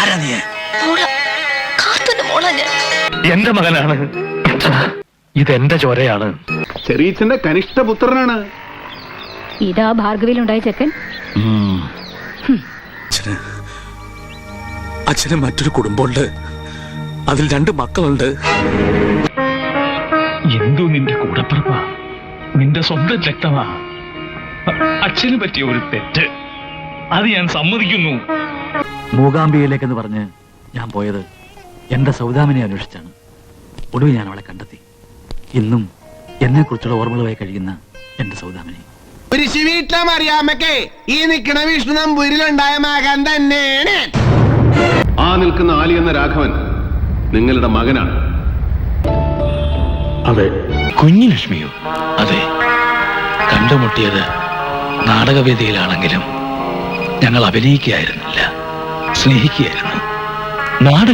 ആരാ നീ? എന്റെ മകനാണ്. ഇതെന്റെ ചോരയാണ്. ചെറിയച്ഛന്റെ കനിഷ്ഠ പുത്രനാണ്. ഇതാ ഭാർഗവിയിലുണ്ടായ ചെക്കൻ. അച്ഛന് മറ്റൊരു കുടുംബമുണ്ട്. അതിൽ 2 മക്കളുണ്ട്. എന്തു നിന്റെ കൂടപ്പിറപ്പാ, നിന്റെ സ്വന്തം രക്തമാ. അച്ഛന് പറ്റിയ ഒരു തെറ്റ്, അത് ഞാൻ സമ്മതിക്കുന്നു. മൂകാംബികയിലേക്കെന്ന് പറഞ്ഞ് ഞാൻ പോയത് എന്റെ സൗദാമിനെ അന്വേഷിച്ചാണ്. ഒടുവിൽ ഞാൻ അവളെ കണ്ടെത്തി. ഇന്നും എന്നെ കുറിച്ചുള്ള ഓർമ്മകളുമായി കഴിയുന്ന എന്റെ സൗദാമിനെ. അറിയാമക്കേ ഈ നിൽക്കുന്ന വിഷ്ണു നമ്പൂരിലുണ്ടായ മകൻ തന്നെയാണ്. ആ നിൽക്കുന്ന ആലി എന്ന രാഘവൻ നിങ്ങളുടെ മകനാണ്. അതെ. കുഞ്ഞു ലക്ഷ്മിയോ? അതെ. കണ്ടുമുട്ടിയത് നാടകവേദിയിലാണെങ്കിലും ഞങ്ങൾ അഭിനയിക്കുകയായിരുന്നില്ല, സ്നേഹിക്കുകയായിരുന്നു. നാടക